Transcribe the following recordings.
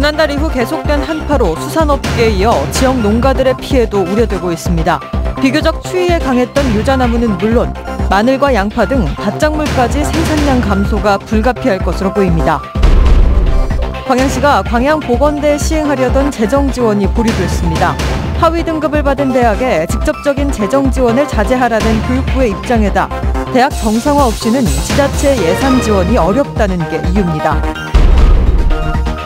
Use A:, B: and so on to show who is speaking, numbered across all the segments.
A: 지난달 이후 계속된 한파로 수산업계에 이어 지역 농가들의 피해도 우려되고 있습니다. 비교적 추위에 강했던 유자나무는 물론 마늘과 양파 등 밭작물까지 생산량 감소가 불가피할 것으로 보입니다. 광양시가 광양보건대에 시행하려던 재정 지원이 보류됐습니다. 하위 등급을 받은 대학에 직접적인 재정 지원을 자제하라는 교육부의 입장에다 대학 정상화 없이는 지자체 예산 지원이 어렵다는 게 이유입니다.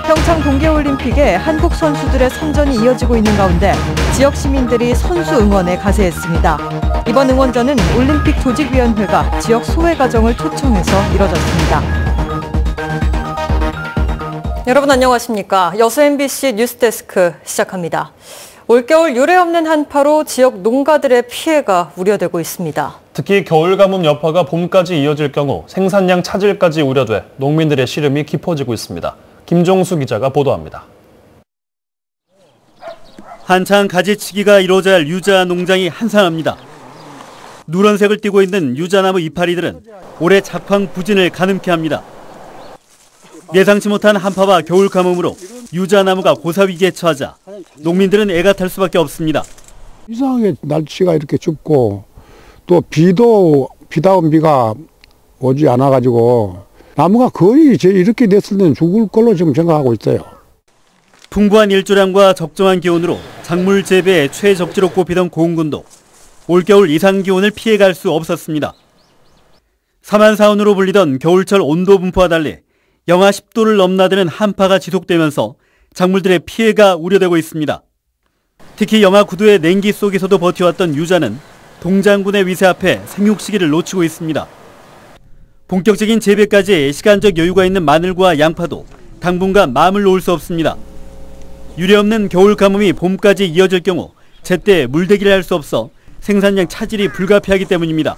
A: 평창 동계올림픽에 한국 선수들의 선전이 이어지고 있는 가운데 지역 시민들이 선수 응원에 가세했습니다. 이번 응원전은 올림픽 조직위원회가 지역 소외 가정을 초청해서 이뤄졌습니다. 여러분 안녕하십니까? 여수 MBC 뉴스데스크 시작합니다. 올겨울 유례없는 한파로 지역 농가들의 피해가 우려되고 있습니다.
B: 특히 겨울 가뭄 여파가 봄까지 이어질 경우 생산량 차질까지 우려돼 농민들의 시름이 깊어지고 있습니다. 김종수 기자가 보도합니다.
C: 한창 가지치기가 이루어져야 할 유자 농장이 한산합니다. 누런색을 띠고 있는 유자나무 이파리들은 올해 작황 부진을 가늠케 합니다. 예상치 못한 한파와 겨울 가뭄으로 유자나무가 고사위기에 처하자 농민들은 애가 탈 수밖에 없습니다.
D: 이상하게 날씨가 이렇게 춥고 또 비다운 비가 오지 않아가지고 나무가 거의 이렇게 됐을 때는 죽을 걸로 지금 생각하고 있어요.
C: 풍부한 일조량과 적정한 기온으로 작물 재배에 최적지로 꼽히던 고흥군도 올겨울 이상 기온을 피해갈 수 없었습니다. 사만사온으로 불리던 겨울철 온도 분포와 달리 영하 10도를 넘나드는 한파가 지속되면서 작물들의 피해가 우려되고 있습니다. 특히 영하 9도의 냉기 속에서도 버텨왔던 유자는 동장군의 위세 앞에 생육 시기를 놓치고 있습니다. 본격적인 재배까지 시간적 여유가 있는 마늘과 양파도 당분간 마음을 놓을 수 없습니다. 유례없는 겨울 가뭄이 봄까지 이어질 경우 제때 물대기를 할 수 없어 생산량 차질이 불가피하기 때문입니다.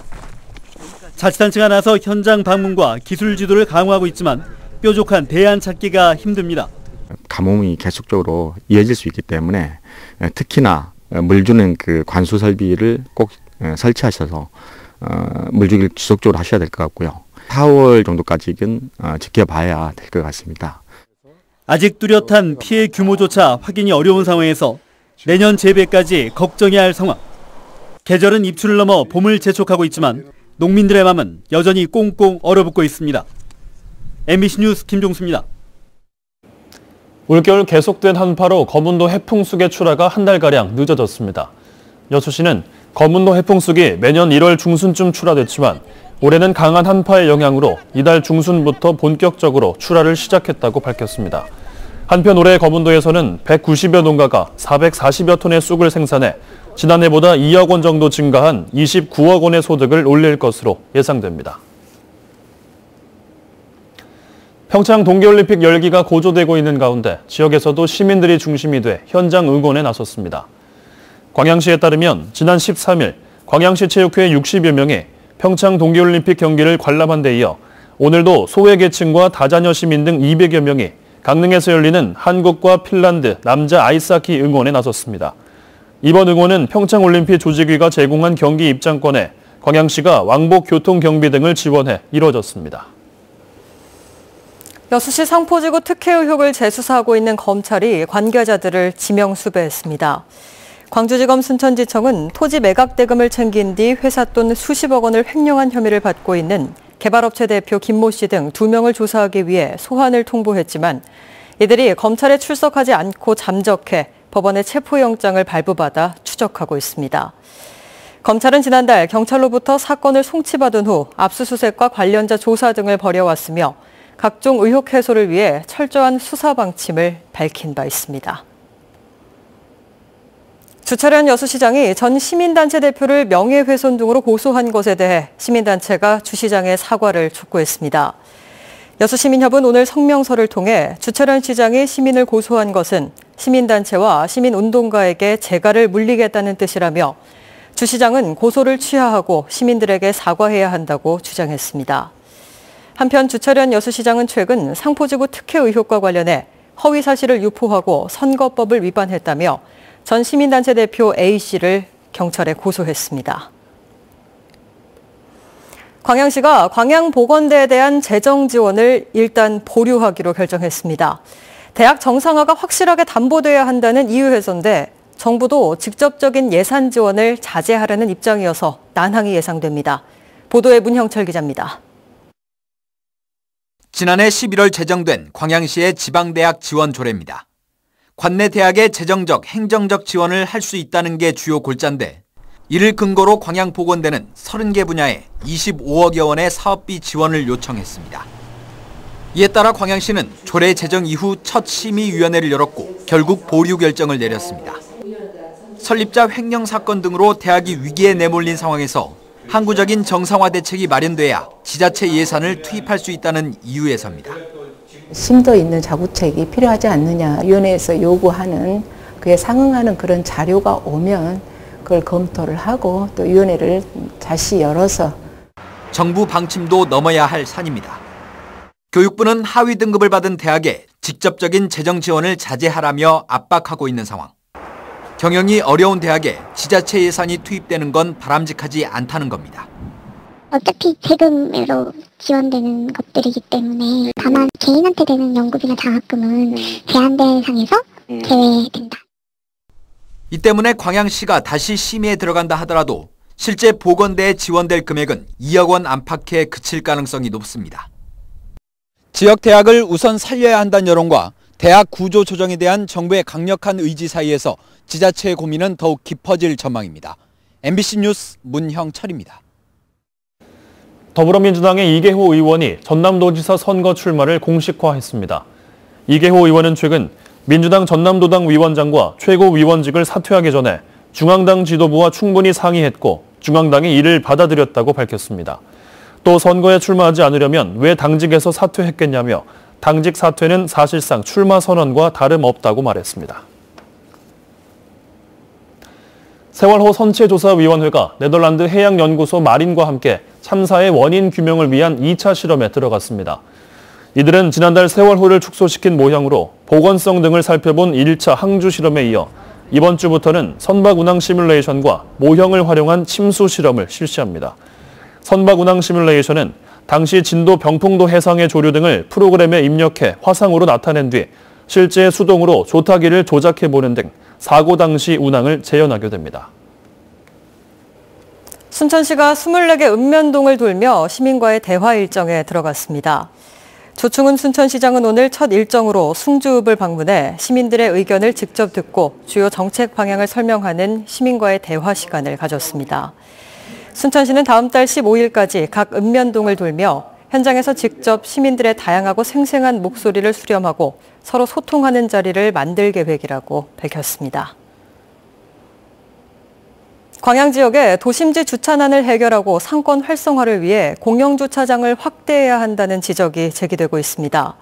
C: 자치단체가 나서 현장 방문과 기술 지도를 강화하고 있지만 뾰족한 대안 찾기가 힘듭니다.
E: 가뭄이 계속적으로 이어질 수 있기 때문에 특히나 물 주는 그 관수 설비를 꼭 설치하셔서 물 주기를 지속적으로 하셔야 될 것 같고요. 4월 정도까지는 지켜봐야 될 것 같습니다.
C: 아직 뚜렷한 피해 규모조차 확인이 어려운 상황에서 내년 재배까지 걱정해야 할 상황. 계절은 입추를 넘어 봄을 재촉하고 있지만 농민들의 마음은 여전히 꽁꽁 얼어붙고 있습니다. MBC 뉴스 김종수입니다.
B: 올겨울 계속된 한파로 거문도 해풍쑥의 출하가 한 달가량 늦어졌습니다. 여수시는 거문도 해풍쑥이 매년 1월 중순쯤 출하됐지만 올해는 강한 한파의 영향으로 이달 중순부터 본격적으로 출하를 시작했다고 밝혔습니다. 한편 올해 거문도에서는 190여 농가가 440여 톤의 쑥을 생산해 지난해보다 2억 원 정도 증가한 29억 원의 소득을 올릴 것으로 예상됩니다. 평창 동계올림픽 열기가 고조되고 있는 가운데 지역에서도 시민들이 중심이 돼 현장 응원에 나섰습니다. 광양시에 따르면 지난 13일 광양시 체육회 60여 명이 평창 동계올림픽 경기를 관람한 데 이어 오늘도 소외계층과 다자녀 시민 등 200여 명이 강릉에서 열리는 한국과 핀란드 남자 아이스하키 응원에 나섰습니다. 이번 응원은 평창올림픽 조직위가 제공한 경기 입장권에 광양시가 왕복 교통 경비 등을 지원해 이뤄졌습니다.
A: 여수시 상포지구 특혜 의혹을 재수사하고 있는 검찰이 관계자들을 지명 수배했습니다. 광주지검 순천지청은 토지 매각 대금을 챙긴 뒤 회사 돈 수십억 원을 횡령한 혐의를 받고 있는 개발업체 대표 김모 씨 등 2명을 조사하기 위해 소환을 통보했지만 이들이 검찰에 출석하지 않고 잠적해 법원의 체포영장을 발부받아 추적하고 있습니다. 검찰은 지난달 경찰로부터 사건을 송치받은 후 압수수색과 관련자 조사 등을 벌여왔으며 각종 의혹 해소를 위해 철저한 수사 방침을 밝힌 바 있습니다. 주철현 여수시장이 전 시민단체 대표를 명예훼손 등으로 고소한 것에 대해 시민단체가 주 시장의 사과를 촉구했습니다. 여수시민협은 오늘 성명서를 통해 주철현 시장이 시민을 고소한 것은 시민단체와 시민운동가에게 재갈을 물리겠다는 뜻이라며 주 시장은 고소를 취하하고 시민들에게 사과해야 한다고 주장했습니다. 한편 주철현 여수시장은 최근 상포지구 특혜 의혹과 관련해 허위 사실을 유포하고 선거법을 위반했다며 전 시민단체 대표 A씨를 경찰에 고소했습니다. 광양시가 광양보건대에 대한 재정 지원을 일단 보류하기로 결정했습니다. 대학 정상화가 확실하게 담보돼야 한다는 이유에서인데 정부도 직접적인 예산 지원을 자제하려는 입장이어서 난항이 예상됩니다. 보도에 문형철 기자입니다.
F: 지난해 11월 제정된 광양시의 지방대학 지원 조례입니다. 관내 대학의 재정적, 행정적 지원을 할 수 있다는 게 주요 골자인데 이를 근거로 광양보건대는 30개 분야에 25억여 원의 사업비 지원을 요청했습니다. 이에 따라 광양시는 조례 제정 이후 첫 심의위원회를 열었고 결국 보류 결정을 내렸습니다. 설립자 횡령 사건 등으로 대학이 위기에 내몰린 상황에서 항구적인 정상화 대책이 마련돼야 지자체 예산을 투입할 수 있다는 이유에서입니다.
G: 심도 있는 자구책이 필요하지 않느냐, 위원회에서 요구하는 그에 상응하는 그런 자료가 오면 그걸 검토를 하고 또 위원회를 다시 열어서.
F: 정부 방침도 넘어야 할 산입니다. 교육부는 하위 등급을 받은 대학에 직접적인 재정 지원을 자제하라며 압박하고 있는 상황. 경영이 어려운 대학에 지자체 예산이 투입되는 건 바람직하지 않다는 겁니다.
H: 어차피 세금으로 지원되는 것들이기 때문에 다만 개인한테 되는 연구비나 장학금은 제한대상에서 제외된다.
F: 이 때문에 광양시가 다시 심의에 들어간다 하더라도 실제 보건대에 지원될 금액은 2억 원 안팎에 그칠 가능성이 높습니다. 지역 대학을 우선 살려야 한다는 여론과 대학 구조 조정에 대한 정부의 강력한 의지 사이에서 지자체의 고민은 더욱 깊어질 전망입니다. MBC 뉴스 문형철입니다.
B: 더불어민주당의 이계호 의원이 전남도지사 선거 출마를 공식화했습니다. 이계호 의원은 최근 민주당 전남도당 위원장과 최고위원직을 사퇴하기 전에 중앙당 지도부와 충분히 상의했고 중앙당이 이를 받아들였다고 밝혔습니다. 또 선거에 출마하지 않으려면 왜 당직에서 사퇴했겠냐며 당직 사퇴는 사실상 출마 선언과 다름없다고 말했습니다. 세월호 선체조사위원회가 네덜란드 해양연구소 마린과 함께 참사의 원인 규명을 위한 2차 실험에 들어갔습니다. 이들은 지난달 세월호를 축소시킨 모형으로 보건성 등을 살펴본 1차 항주 실험에 이어 이번 주부터는 선박 운항 시뮬레이션과 모형을 활용한 침수 실험을 실시합니다. 선박 운항 시뮬레이션은 당시 진도 병풍도 해상의 조류 등을 프로그램에 입력해 화상으로 나타낸 뒤 실제 수동으로 조타기를 조작해보는 등 사고 당시 운항을 재현하게 됩니다.
A: 순천시가 24개 읍면동을 돌며 시민과의 대화 일정에 들어갔습니다. 조충훈 순천시장은 오늘 첫 일정으로 숭주읍을 방문해 시민들의 의견을 직접 듣고 주요 정책 방향을 설명하는 시민과의 대화 시간을 가졌습니다. 순천시는 다음 달 15일까지 각 읍면동을 돌며 현장에서 직접 시민들의 다양하고 생생한 목소리를 수렴하고 서로 소통하는 자리를 만들 계획이라고 밝혔습니다. 광양 지역의 도심지 주차난을 해결하고 상권 활성화를 위해 공영주차장을 확대해야 한다는 지적이 제기되고 있습니다.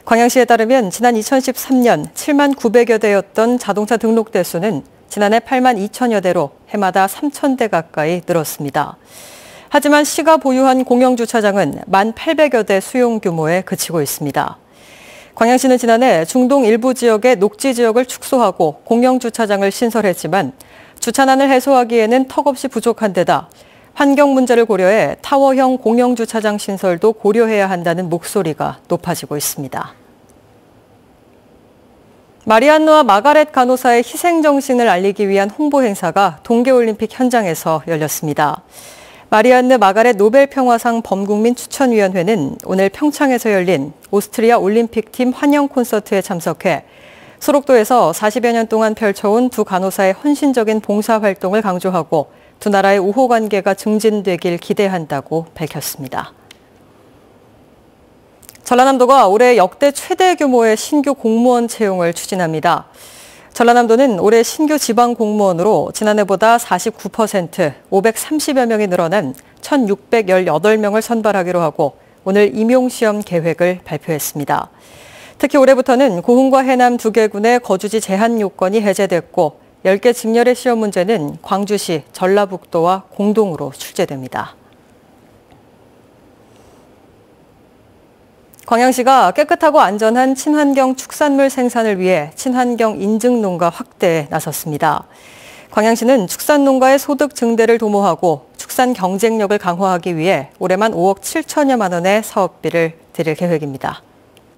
A: 광양시에 따르면 지난 2013년 7만 900여 대였던 자동차 등록 대수는 지난해 8만 2천여 대로 해마다 3천 대 가까이 늘었습니다. 하지만 시가 보유한 공영주차장은 1만 800여 대 수용 규모에 그치고 있습니다. 광양시는 지난해 중동 일부 지역의 녹지 지역을 축소하고 공영주차장을 신설했지만 주차난을 해소하기에는 턱없이 부족한 데다 환경 문제를 고려해 타워형 공영주차장 신설도 고려해야 한다는 목소리가 높아지고 있습니다. 마리안느와 마가렛 간호사의 희생정신을 알리기 위한 홍보 행사가 동계올림픽 현장에서 열렸습니다. 마리안느 마가렛 노벨평화상 범국민 추천위원회는 오늘 평창에서 열린 오스트리아 올림픽팀 환영 콘서트에 참석해 소록도에서 40여 년 동안 펼쳐온 두 간호사의 헌신적인 봉사활동을 강조하고 두 나라의 우호 관계가 증진되길 기대한다고 밝혔습니다. 전라남도가 올해 역대 최대 규모의 신규 공무원 채용을 추진합니다. 전라남도는 올해 신규 지방 공무원으로 지난해보다 49%, 530여 명이 늘어난 1,618명을 선발하기로 하고 오늘 임용시험 계획을 발표했습니다. 특히 올해부터는 고흥과 해남 두 개군의 거주지 제한 요건이 해제됐고 10개 직렬의 시험 문제는 광주시, 전라북도와 공동으로 출제됩니다. 광양시가 깨끗하고 안전한 친환경 축산물 생산을 위해 친환경 인증 농가 확대에 나섰습니다. 광양시는 축산농가의 소득 증대를 도모하고 축산 경쟁력을 강화하기 위해 올해만 5억 7천여만 원의 사업비를 들일 계획입니다.